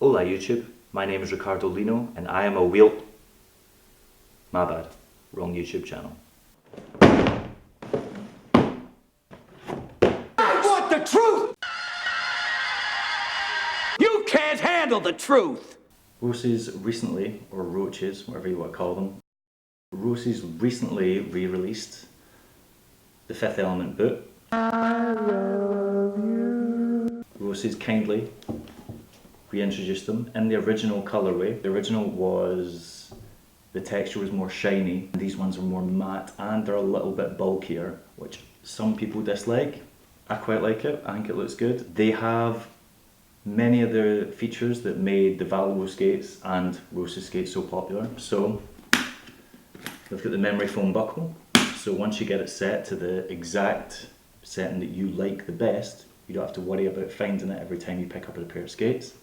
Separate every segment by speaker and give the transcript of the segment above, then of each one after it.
Speaker 1: Hola YouTube, my name is Ricardo Lino and I am a wheel... My bad, wrong YouTube channel.
Speaker 2: I want the truth! You can't handle the truth!
Speaker 1: Roces recently, or Roces, whatever you want to call them, Roces recently re-released the Fifth Element boot. I love you. Roces kindly reintroduced them in the original colourway. The original was, the texture was more shiny. These ones are more matte and they're a little bit bulkier, which some people dislike. I quite like it, I think it looks good. They have many of the features that made the Valo skates and Roces skates so popular. So, they've got the memory foam buckle. So once you get it set to the exact setting that you like the best, you don't have to worry about finding it every time you pick up a pair of skates.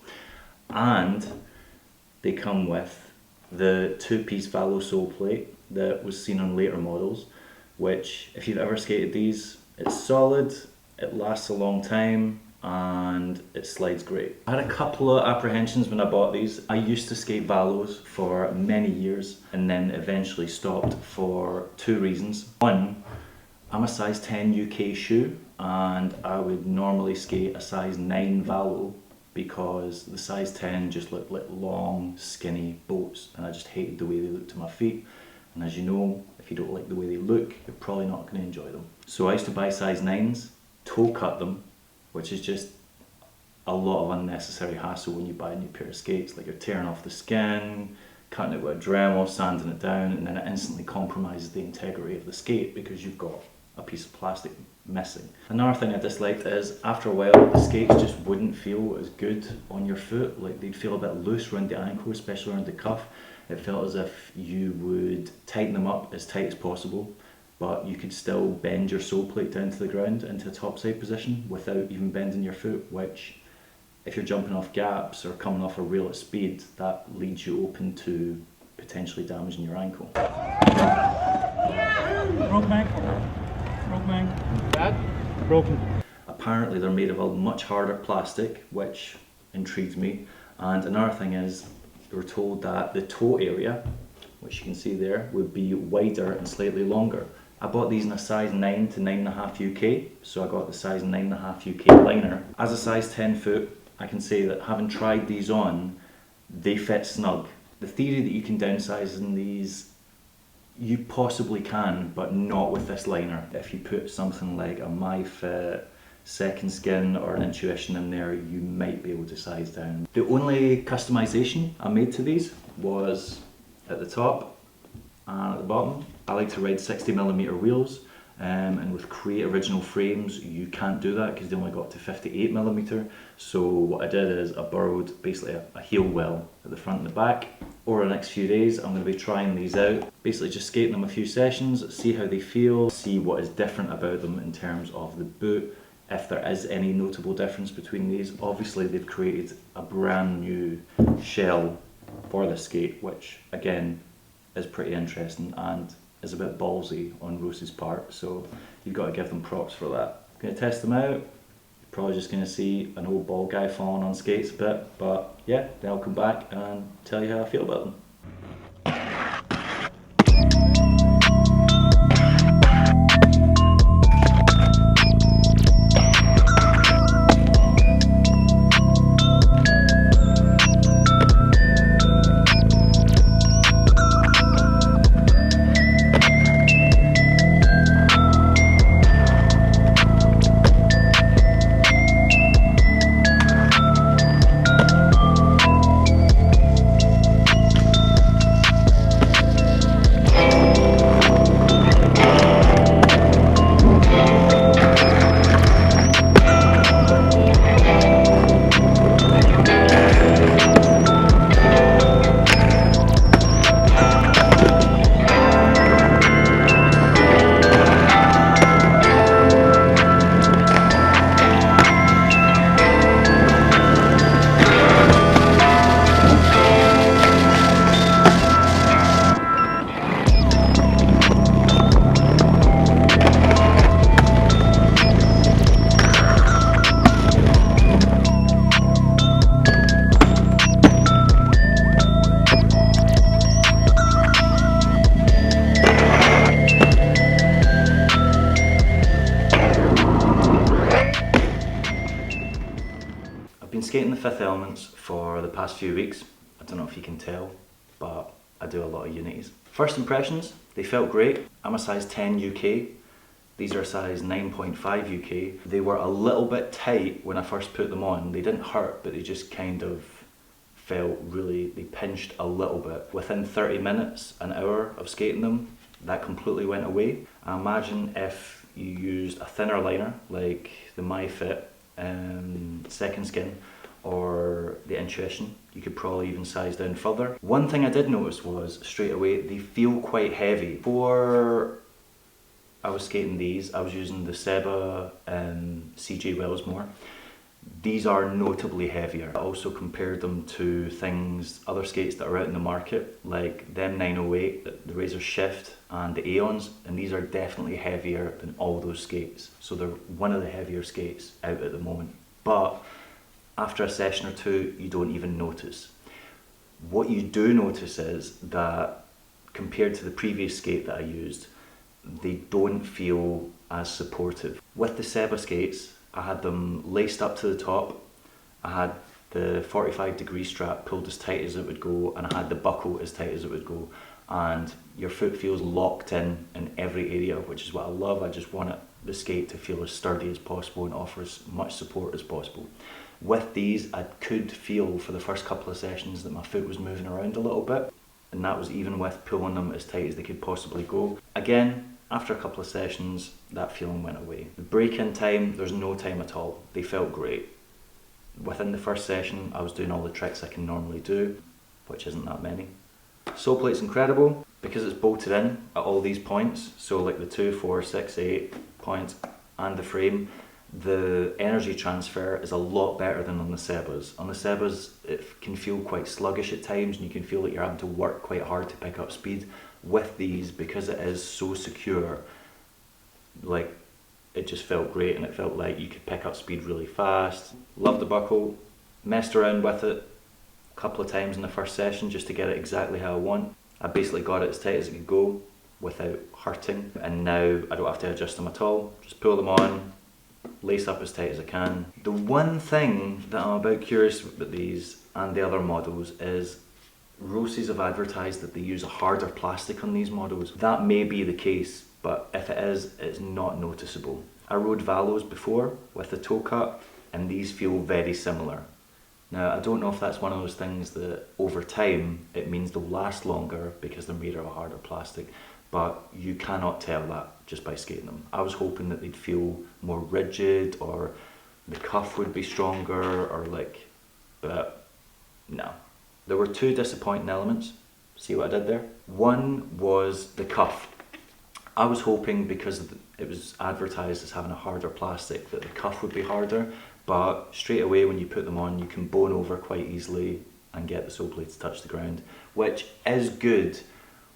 Speaker 1: And they come with the two-piece Valo sole plate that was seen on later models, which if you've ever skated these, it's solid, it lasts a long time, and it slides great. I had a couple of apprehensions when I bought these. I used to skate Valos for many years and then eventually stopped for two reasons. One, I'm a size 10 UK shoe and I would normally skate a size 9 Valo because the size 10 just looked like long, skinny boats and I just hated the way they looked to my feet. And as you know, if you don't like the way they look, you're probably not going to enjoy them. So I used to buy size 9s, toe cut them, which is just a lot of unnecessary hassle when you buy a new pair of skates. Like you're tearing off the skin, cutting it with a Dremel, sanding it down, and then it instantly compromises the integrity of the skate because you've got a piece of plastic missing. Another thing I disliked is after a while the skates just wouldn't feel as good on your foot. Like they'd feel a bit loose around the ankle, especially around the cuff. It felt as if you would tighten them up as tight as possible, but you could still bend your sole plate down to the ground into a topside position without even bending your foot, which if you're jumping off gaps or coming off a rail at speed, that leaves you open to potentially damaging your ankle.
Speaker 3: Broken ankle. Broken ankle. Bad? Broken.
Speaker 1: Apparently they're made of a much harder plastic, which intrigued me. And another thing is, we were told that the toe area, which you can see there, would be wider and slightly longer. I bought these in a size 9 to 9.5 UK, so I got the size 9.5 UK liner. As a size 10 foot, I can say that having tried these on, they fit snug. The theory that you can downsize in these, you possibly can, but not with this liner. If you put something like a MyFit, Second Skin or an Intuition in there, you might be able to size down. The only customization I made to these was at the top and at the bottom. I like to ride 60mm wheels, and with Create original frames you can't do that because they only got to 58mm. So what I did is I borrowed basically a heel well at the front and the back. Over the next few days I'm going to be trying these out, basically just skating them a few sessions, see how they feel, see what is different about them in terms of the boot, if there is any notable difference between these. Obviously they've created a brand new shell for this skate, which again is pretty interesting and is a bit ballsy on Roces' part, so you've got to give them props for that. I'm going to test them out. You're probably just going to see an old bald guy falling on skates a bit, but yeah, then I'll come back and tell you how I feel about them. Fifth Elements for the past few weeks. I don't know if you can tell, but I do a lot of unities. First impressions, they felt great. I'm a size 10 UK. These are a size 9.5 UK. They were a little bit tight when I first put them on. They didn't hurt, but they just kind of felt really, they pinched a little bit. Within 30 minutes, an hour of skating them, that completely went away. I imagine if you used a thinner liner, like the MyFit Second Skin, or the Intuition, you could probably even size down further. One thing I did notice was, straight away, they feel quite heavy. Before I was skating these, I was using the Seba CJ Wellsmore. These are notably heavier. I also compared them to things, other skates that are out in the market, like them 908, the Roces Shift and the Aeons, and these are definitely heavier than all those skates. So they're one of the heavier skates out at the moment. But after a session or two, you don't even notice. What you do notice is that compared to the previous skate that I used, they don't feel as supportive. With the Seba skates, I had them laced up to the top, I had the 45-degree strap pulled as tight as it would go, and I had the buckle as tight as it would go, and your foot feels locked in every area, which is what I love. I just want the skate to feel as sturdy as possible and offer as much support as possible. With these, I could feel for the first couple of sessions that my foot was moving around a little bit, and that was even with pulling them as tight as they could possibly go. Again, after a couple of sessions, that feeling went away. The break-in time, there's no time at all. They felt great. Within the first session, I was doing all the tricks I can normally do, which isn't that many. Sole plate's incredible because it's bolted in at all these points. So like the 2, 4, 6, 8 points and the frame, the energy transfer is a lot better than on the Sebas. On the Sebas, it can feel quite sluggish at times and you can feel like you're having to work quite hard to pick up speed. With these, because it is so secure, like, it just felt great and it felt like you could pick up speed really fast. Love the buckle, messed around with it a couple of times in the first session just to get it exactly how I want. I basically got it as tight as it could go without hurting, and now I don't have to adjust them at all. Just pull them on, lace up as tight as I can. The one thing that I'm about curious about these and the other models is Roces have advertised that they use a harder plastic on these models. That may be the case, but if it is, it's not noticeable. I rode Valos before with the toe cut, and these feel very similar. Now, I don't know if that's one of those things that over time it means they'll last longer because they're made of a harder plastic, but you cannot tell that just by skating them. I was hoping that they'd feel more rigid, or the cuff would be stronger, or like, but no. There were two disappointing elements. See what I did there? One was the cuff. I was hoping, because it was advertised as having a harder plastic, that the cuff would be harder, but straight away when you put them on, you can bone over quite easily and get the sole plate to touch the ground, which is good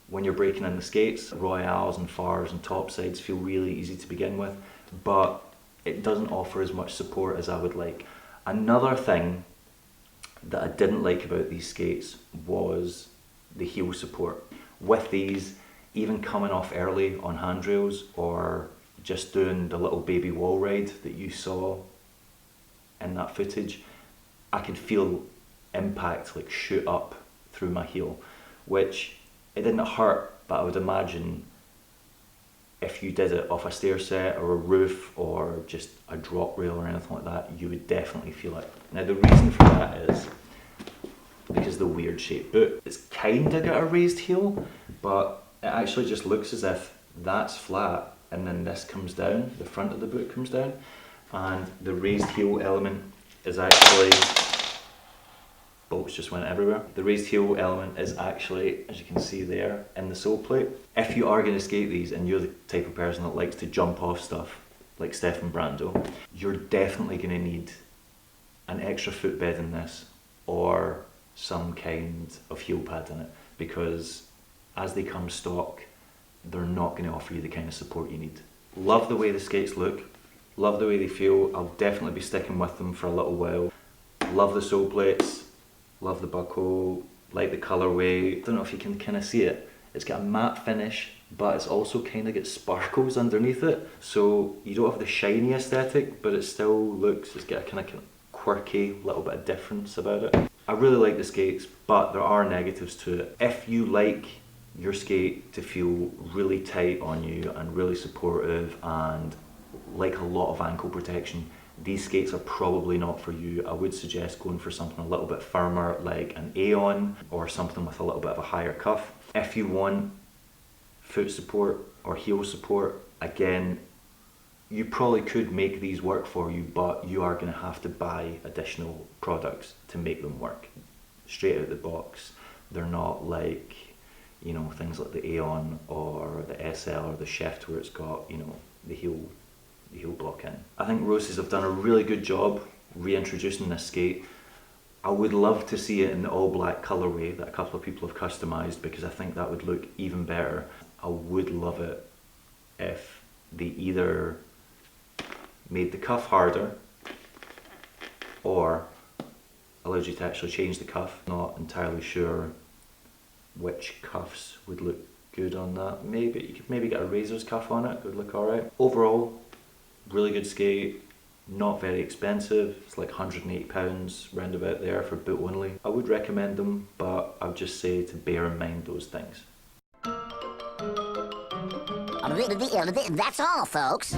Speaker 1: when you're breaking in the skates. Royales and Fars and topsides feel really easy to begin with, but it doesn't offer as much support as I would like. Another thing that I didn't like about these skates was the heel support. With these, even coming off early on handrails or just doing the little baby wall ride that you saw in that footage, I could feel impact like shoot up through my heel, which it didn't hurt, but I would imagine if you did it off a stair set or a roof or just a drop rail or anything like that, you would definitely feel it. Now the reason for that is because the weird shaped boot. It's kinda got a raised heel, but it actually just looks as if that's flat and then this comes down, the front of the boot comes down, and the raised heel element is actually, bolts just went everywhere. The raised heel element is actually, as you can see there, in the sole plate. If you are going to skate these and you're the type of person that likes to jump off stuff, like Stefan Brando, you're definitely going to need an extra footbed in this, or some kind of heel pad in it, because as they come stock, they're not going to offer you the kind of support you need. Love the way the skates look, love the way they feel. I'll definitely be sticking with them for a little while. Love the sole plates, love the buckle, like the colourway. I don't know if you can kind of see it. It's got a matte finish, but it's also kind of got sparkles underneath it. So you don't have the shiny aesthetic, but it still looks, it's got a kind of quirky, a little bit of difference about it. I really like the skates, but there are negatives to it. If you like your skate to feel really tight on you and really supportive and like a lot of ankle protection, these skates are probably not for you. I would suggest going for something a little bit firmer like an Aeon or something with a little bit of a higher cuff. If you want foot support or heel support, again, you probably could make these work for you, but you are going to have to buy additional products to make them work. Straight out the box, they're not like, you know, things like the Aeon or the SL or the Shift where it's got, you know, the heel block in. I think Roces have done a really good job reintroducing this skate. I would love to see it in the all black colourway that a couple of people have customised, because I think that would look even better. I would love it if they either made the cuff harder or allowed you to actually change the cuff. Not entirely sure which cuffs would look good on that. Maybe you could maybe get a Razor's cuff on it, it would look alright. Overall, really good skate, not very expensive. It's like £180 round about there for boot only. I would recommend them, but I would just say to bear in mind those things.
Speaker 4: That's all, folks.